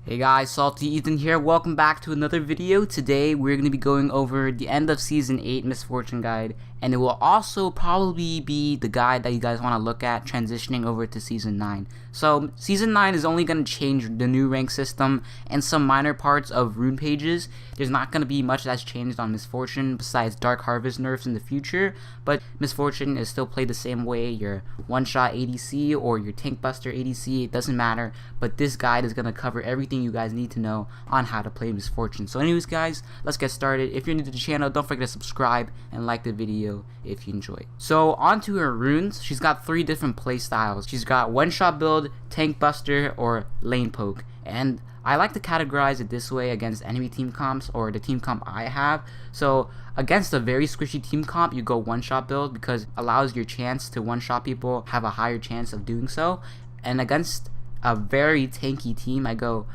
Hey guys, Salty Ethan here. Welcome back to another video. Today we're going to be going over the end of Season 8 Misfortune Guide, and it will also probably be the guide that you guys want to look at transitioning over to Season 9. So Season 9 is only going to change the new rank system and some minor parts of rune pages. There's not going to be much that's changed on Misfortune besides Dark Harvest nerfs in the future, but Misfortune is still played the same way. Your one-shot ADC or your Tankbuster ADC, it doesn't matter, but this guide is going to cover everything you guys need to know on how to play Misfortune. So anyways guys, let's get started. If you're new to the channel, don't forget to subscribe and like the video if you enjoy. So on to her runes. She's got 3 different play styles. She's got one-shot build, Tankbuster, or lane poke. And I like to categorize it this way against enemy team comps or the team comp I have. So against a very squishy team comp, you go one-shot build because it allows your chance to one-shot people have a higher chance of doing so. And against a very tanky team, I go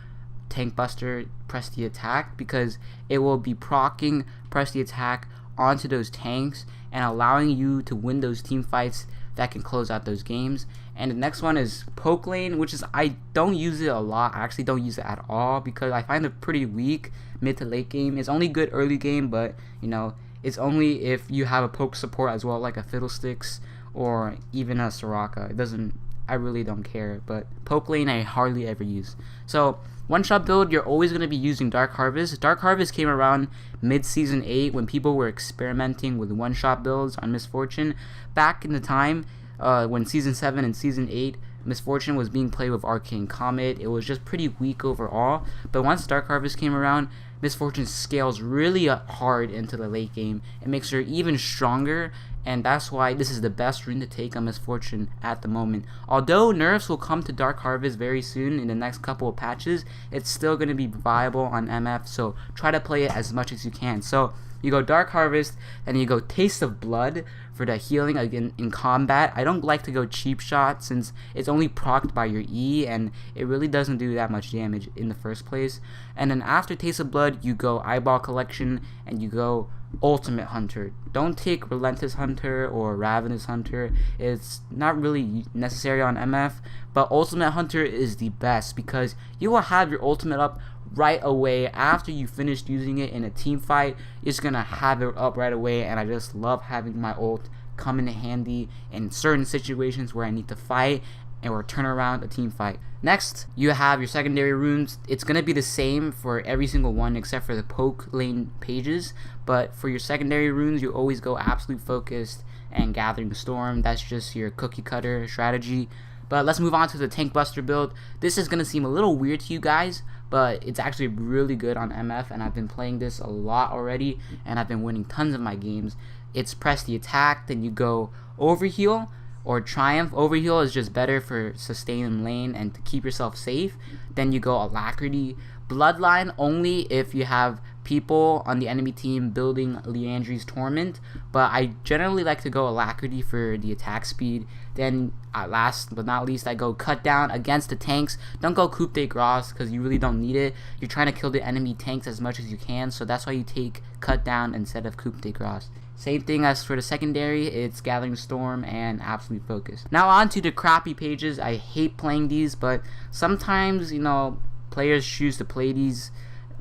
Tankbuster, press the attack, because it will be proccing press the attack onto those tanks and allowing you to win those team fights that can close out those games. And the next one is poke lane, which is, I don't use it a lot. I actually don't use it at all because I find it pretty weak mid to late game. It's only good early game, but you know, it's only if you have a poke support as well, like a Fiddlesticks or even a Soraka. It doesn't, I really don't care, but poke lane I hardly ever use. So one-shot build, you're always going to be using Dark Harvest. Dark Harvest came around mid-season 8 when people were experimenting with one-shot builds on Misfortune. Back in the time when Season 7 and Season 8 Misfortune was being played with Arcane Comet, it was just pretty weak overall. But once Dark Harvest came around, Misfortune scales really hard into the late game. It makes her even stronger, and that's why this is the best rune to take on Misfortune at the moment. Although nerfs will come to Dark Harvest very soon in the next couple of patches, it's still going to be viable on MF, so try to play it as much as you can. So you go Dark Harvest, and you go Taste of Blood for the healing again in combat. I don't like to go Cheap Shot since it's only procced by your E, and it really doesn't do that much damage in the first place. And then after Taste of Blood, you go Eyeball Collection, and you go Ultimate Hunter. Don't take Relentless Hunter or Ravenous Hunter. It's not really necessary on MF, but Ultimate Hunter is the best because you will have your ultimate up right away after you finished using it in a team fight. You're just gonna have it up right away, and I just love having my ult come in handy in certain situations where I need to fight or turn around a team fight. Next, you have your secondary runes. It's going to be the same for every single one except for the poke lane pages, but for your secondary runes, you always go Absolute Focused and Gathering Storm. That's just your cookie cutter strategy. But let's move on to the Tankbuster build. This is going to seem a little weird to you guys, but it's actually really good on MF, and I've been playing this a lot already, and I've been winning tons of my games. It's press the attack, then you go Overheal or Triumph. Overheal is just better for sustain in lane and to keep yourself safe. Then you go Alacrity. Bloodline only if you have people on the enemy team building Leandri's Torment, but I generally like to go Alacrity for the attack speed. Then last but not least, I go Cut Down against the tanks. Don't go Coup de Grace because you really don't need it. You're trying to kill the enemy tanks as much as you can, so that's why you take Cut Down instead of Coup de Grace. Same thing as for the secondary, it's Gathering Storm and Absolute Focus. Now on to the crappy pages. I hate playing these, but sometimes, you know, players choose to play these.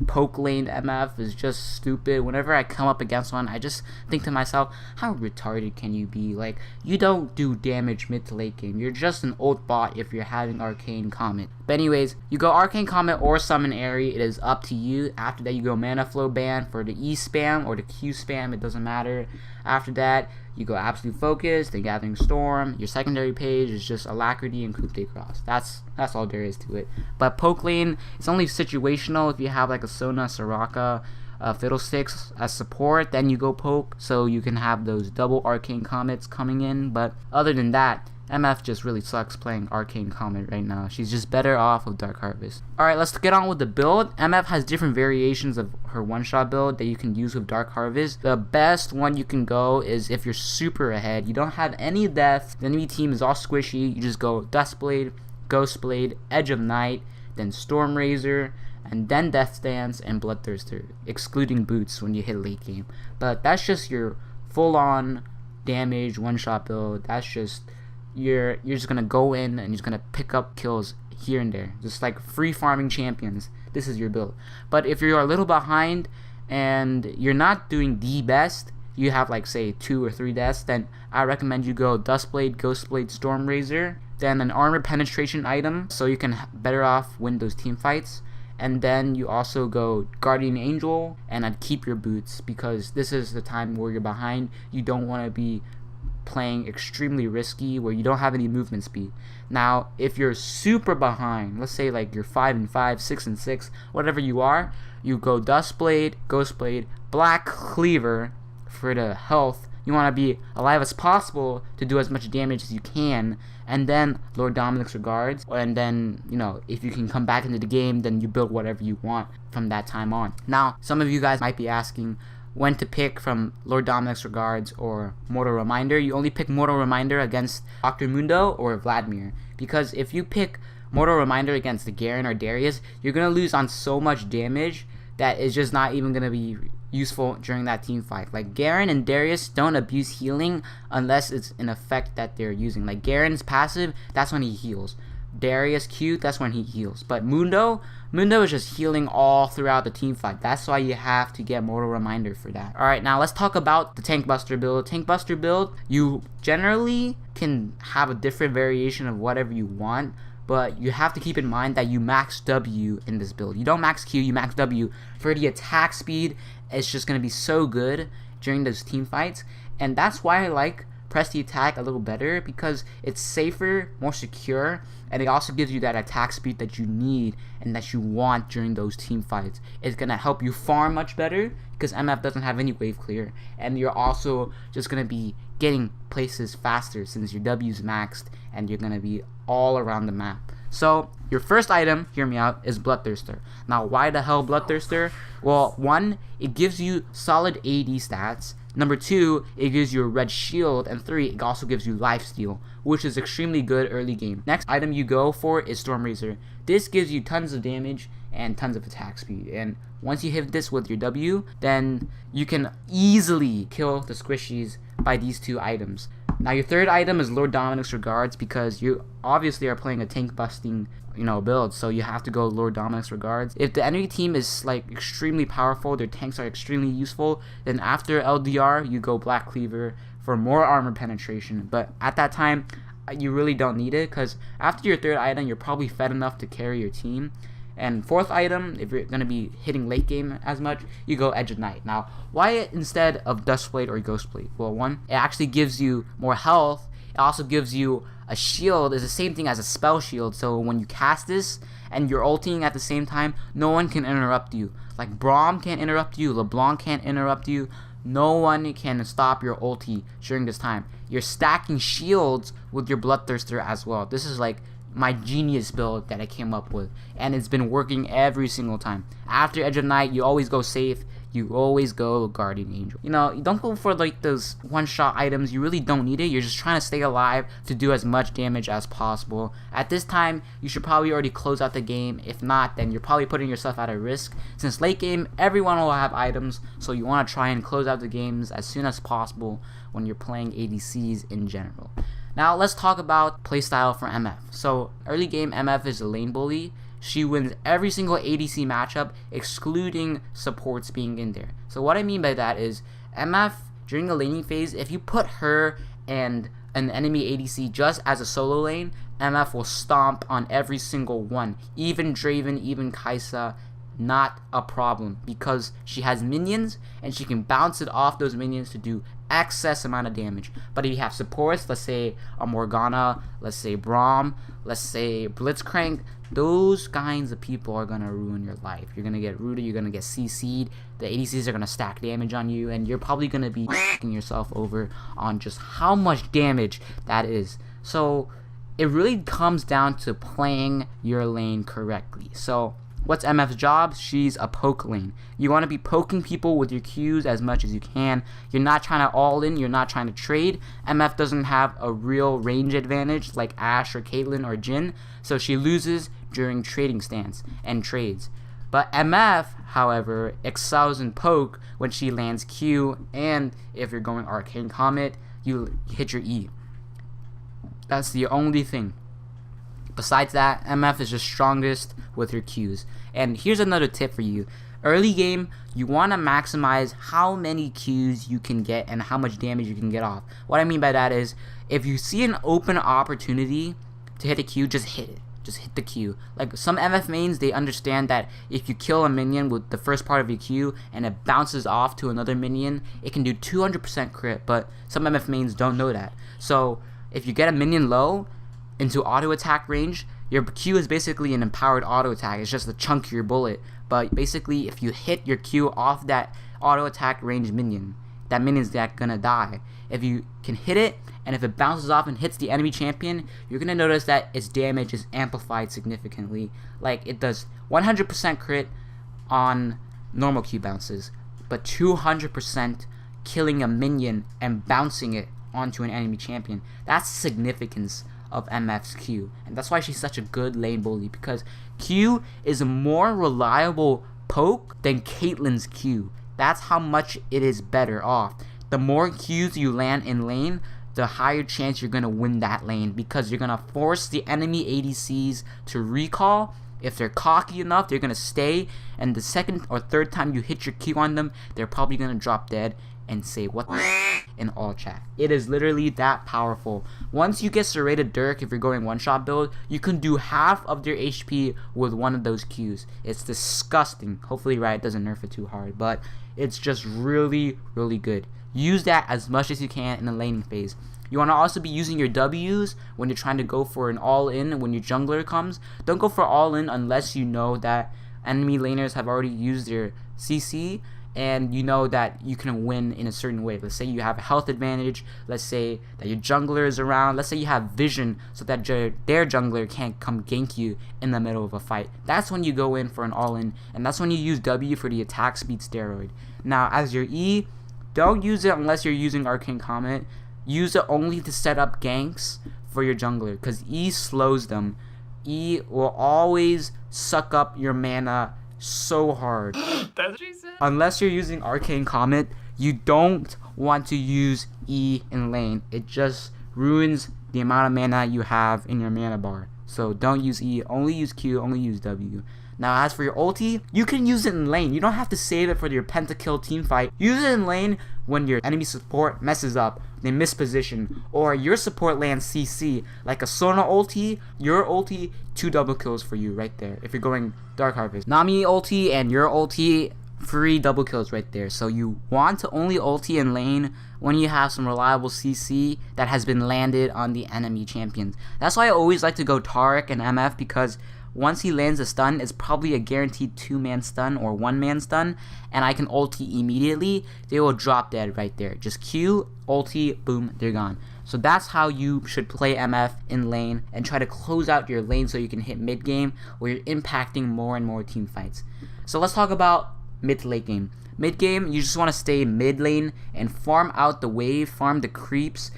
Poke lane MF is just stupid. Whenever I come up against one, I just think to myself, how retarded can you be? Like, you don't do damage mid to late game. You're just an ult bot if you're having Arcane Comet. But anyways, you go Arcane Comet or Summon Airy. It is up to you. After that, you go Mana Flow Ban for the E spam or the Q spam. It doesn't matter. After that, you go Absolute Focus, then Gathering Storm. Your secondary page is just Alacrity and Coup de Grace. That's all there is to it. But poke lane, it's only situational if you have like a Sona, Soraka, Fiddlesticks as support. Then you go poke, so you can have those double Arcane Comets coming in. But other than that, MF just really sucks playing Arcane Comet right now. She's just better off of Dark Harvest. Alright, let's get on with the build. MF has different variations of her one-shot build that you can use with Dark Harvest. The best one you can go is if you're super ahead. You don't have any death. The enemy team is all squishy. You just go Duskblade, Ghostblade, Edge of Night, then Storm Razor, and then Death Stance and Bloodthirster, excluding boots when you hit late game. But that's just your full-on damage one-shot build. That's just you're just gonna go in and you're just gonna pick up kills here and there, just like free farming champions. This is your build. But if you're a little behind and you're not doing the best, you have like say 2 or 3 deaths, then I recommend you go Dustblade, Ghostblade, Stormrazor, then an armor penetration item so you can better off win those team fights. And then you also go Guardian Angel, and I'd keep your boots because this is the time where you're behind. You don't want to be playing extremely risky where you don't have any movement speed. Now if you're super behind, let's say like you're 5 and 5, 6 and 6, whatever you are, you go Dustblade, Ghostblade, Black Cleaver for the health. You want to be alive as possible to do as much damage as you can, and then Lord Dominic's Regards, and then, you know, if you can come back into the game, then you build whatever you want from that time on. Now, some of you guys might be asking when to pick from Lord Dominic's Regards or Mortal Reminder. You only pick Mortal Reminder against Dr. Mundo or Vladimir, because if you pick Mortal Reminder against the Garen or Darius, you're going to lose on so much damage that is just not even going to be useful during that team fight. Like Garen and Darius don't abuse healing unless it's an effect that they're using. Like Garen's passive, that's when he heals. Darius Q, that's when he heals. But Mundo is just healing all throughout the team fight. That's why you have to get Mortal Reminder for that. Alright, now let's talk about the Tankbuster build. Tankbuster build, you generally can have a different variation of whatever you want, but you have to keep in mind that you max W in this build. You don't max Q, you max W. For the attack speed, it's just going to be so good during those team fights, and that's why I like press the attack a little better, because it's safer, more secure, and it also gives you that attack speed that you need and that you want during those team fights. It's going to help you farm much better because MF doesn't have any wave clear, and you're also just going to be getting places faster since your W's maxed and you're going to be all around the map. So your first item, hear me out, is Bloodthirster. Now why the hell Bloodthirster? Well, 1, it gives you solid AD stats. Number 2, it gives you a red shield, and 3, it also gives you lifesteal, which is extremely good early game. Next item you go for is Stormrazor. This gives you tons of damage and tons of attack speed, and once you hit this with your W, then you can easily kill the squishies by these 2 items. Now your third item is Lord Dominic's Regards, because you obviously are playing a tank busting, you know, build, so you have to go Lord Dominic's Regards. If the enemy team is like extremely powerful, their tanks are extremely useful, then after LDR you go Black Cleaver for more armor penetration. But at that time you really don't need it, because after your third item you're probably fed enough to carry your team. And fourth item, if you're going to be hitting late game as much, you go Edge of Night. Now, why instead of Dustblade or Ghostblade? Well, 1, it actually gives you more health. It also gives you a shield. It's the same thing as a spell shield. So when you cast this and you're ulting at the same time, no one can interrupt you. Like Braum can't interrupt you. LeBlanc can't interrupt you. No one can stop your ulti during this time. You're stacking shields with your Bloodthirster as well. This is like my genius build that I came up with, and it's been working every single time. After Edge of Night, you always go safe. You always go Guardian Angel. You know, you don't go for like those one-shot items. You really don't need it. You're just trying to stay alive to do as much damage as possible. At this time, you should probably already close out the game. If not, then you're probably putting yourself at a risk. Since late game, everyone will have items, so you want to try and close out the games as soon as possible when you're playing ADCs in general. Now let's talk about playstyle for MF. So early game MF is a lane bully. She wins every single ADC matchup, excluding supports being in there. So what I mean by that is MF during the laning phase, if you put her and an enemy ADC just as a solo lane, MF will stomp on every single one. Even Draven, even Kai'Sa, not a problem, because she has minions and she can bounce it off those minions to do excess amount of damage. But if you have supports, let's say a Morgana, let's say Braum, let's say Blitzcrank, those kinds of people are gonna ruin your life. You're gonna get rooted, you're gonna get CC'd, the ADCs are gonna stack damage on you, and you're probably gonna be f***ing yourself over on just how much damage that is. So it really comes down to playing your lane correctly. So what's MF's job? She's a poke lane. You want to be poking people with your Qs as much as you can. You're not trying to all in. You're not trying to trade. MF doesn't have a real range advantage like Ashe or Caitlyn or Jhin, so she loses during trading stance and trades. But MF, however, excels in poke when she lands Q, and if you're going Arcane Comet, you hit your E. That's the only thing. Besides that, MF is just strongest with her Qs. And here's another tip for you. Early game, you want to maximize how many Qs you can get and how much damage you can get off. What I mean by that is, if you see an open opportunity to hit a Q, just hit it. Just hit the Q. Like some MF mains, they understand that if you kill a minion with the first part of your Q and it bounces off to another minion, it can do 200% crit, but some MF mains don't know that. So if you get a minion low into auto attack range, your Q is basically an empowered auto attack. It's just a chunkier bullet. But basically, if you hit your Q off that auto attack range minion, that minion's gonna die. If you can hit it, and if it bounces off and hits the enemy champion, you're gonna notice that its damage is amplified significantly. Like it does 100% crit on normal Q bounces, but 200% killing a minion and bouncing it onto an enemy champion. That's the significance of MF's Q, and that's why she's such a good lane bully, because Q is a more reliable poke than Caitlyn's Q. That's how much it is better off. The more Qs you land in lane, the higher chance you're gonna win that lane, because you're gonna force the enemy ADCs to recall. If they're cocky enough, they're gonna stay, and the second or third time you hit your Q on them, they're probably gonna drop dead and say what the in all chat. It is literally that powerful. Once you get serrated Dirk, if you're going one-shot build, you can do half of their HP with one of those Qs. It's disgusting. Hopefully Riot doesn't nerf it too hard, but it's just really, really good. Use that as much as you can in the laning phase. You want to also be using your Ws when you're trying to go for an all-in when your jungler comes. Don't go for all-in unless you know that enemy laners have already used their CC and you know that you can win in a certain way. Let's say you have a health advantage. Let's say that your jungler is around. Let's say you have vision so that their jungler can't come gank you in the middle of a fight. That's when you go in for an all-in, and that's when you use W for the attack speed steroid. Now, as your E, don't use it unless you're using Arcane Comet. Use it only to set up ganks for your jungler, because E slows them. E will always suck up your mana so hard. That's what she said. Unless you're using Arcane Comet, you don't want to use E in lane. It just ruins the amount of mana you have in your mana bar. So don't use E, only use Q, only use W. Now as for your ulti, you can use it in lane. You don't have to save it for your pentakill team fight. Use it in lane when your enemy support messes up, they miss position, or your support lands CC. Like a Sona ulti, your ulti, 2 double kills for you right there. If you're going Dark Harvest. Nami ulti and your ulti, 3 double kills right there. So you want to only ulti in lane when you have some reliable CC that has been landed on the enemy champions. That's why I always like to go Taric and MF, because once he lands a stun, it's probably a guaranteed 2-man stun or 1-man stun, and I can ulti immediately. They will drop dead right there. Just Q, ulti, boom, they're gone. So that's how you should play MF in lane, and try to close out your lane so you can hit mid game where you're impacting more and more team fights. So let's talk about mid to late game. Mid game, you just want to stay mid lane and farm out the wave, farm the creeps,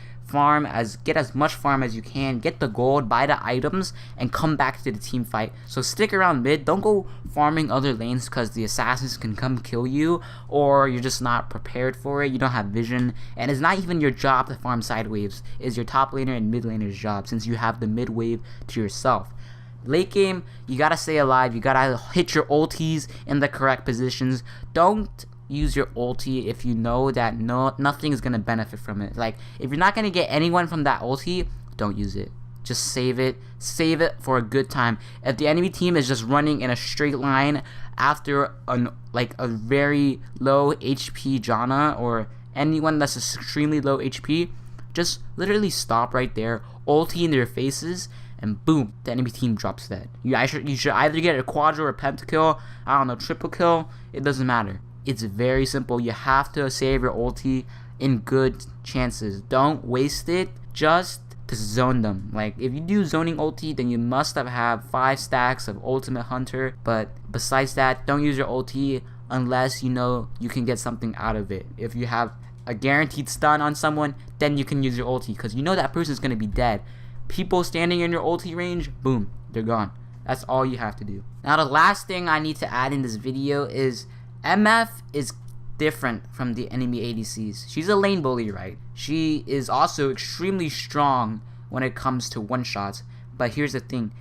get as much farm as you can, get the gold, buy the items, and come back to the team fight. So stick around mid. Don't go farming other lanes because the assassins can come kill you, or you're just not prepared for it. You don't have vision, and it's not even your job to farm side waves. It's your top laner and mid laner's job, since you have the mid wave to yourself. Late game, you gotta stay alive. You gotta hit your ultis in the correct positions. Don't use your ulti if you know that nothing is gonna benefit from it. Like, if you're not gonna get anyone from that ulti, don't use it. Just save it for a good time. If the enemy team is just running in a straight line after a very low HP Janna or anyone that's extremely low HP, just literally stop right there, ulti in their faces, and boom, the enemy team drops dead. You should either get a quadra or a pentakill, I don't know, triple kill, it doesn't matter. It's very simple. You have to save your ulti in good chances. Don't waste it just to zone them. Like, if you do zoning ulti, then you must have 5 stacks of Ultimate Hunter. But besides that, don't use your ulti unless you know you can get something out of it. If you have a guaranteed stun on someone, then you can use your ulti, because you know that person's going to be dead. People standing in your ulti range, boom, they're gone. That's all you have to do. Now, the last thing I need to add in this video is MF is different from the enemy ADCs. She's a lane bully, right? She is also extremely strong when it comes to one-shots. But here's the thing.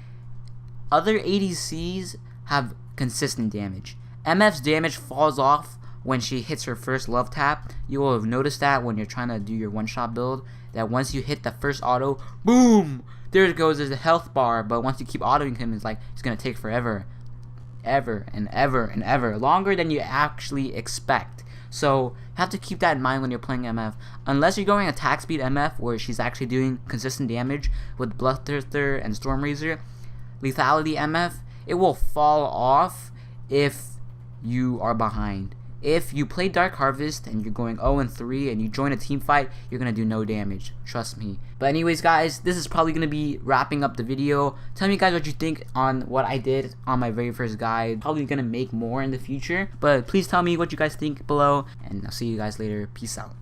Other ADCs have consistent damage. MF's damage falls off when she hits her first love tap. You will have noticed that when you're trying to do your one-shot build, that once you hit the first auto, boom, there it goes. There's a health bar, but once you keep autoing him, it's like it's gonna take forever, ever and ever and ever, longer than you actually expect. So you have to keep that in mind when you're playing MF. Unless you're going attack speed MF, where she's actually doing consistent damage with BUSTER and Stormrazor, lethality MF, it will fall off if you are behind. If you play Dark Harvest and you're going 0-3 and you join a team fight, you're going to do no damage. Trust me. But anyways, guys, this is probably going to be wrapping up the video. Tell me, guys, what you think on what I did on my very first guide. Probably going to make more in the future. But please tell me what you guys think below. And I'll see you guys later. Peace out.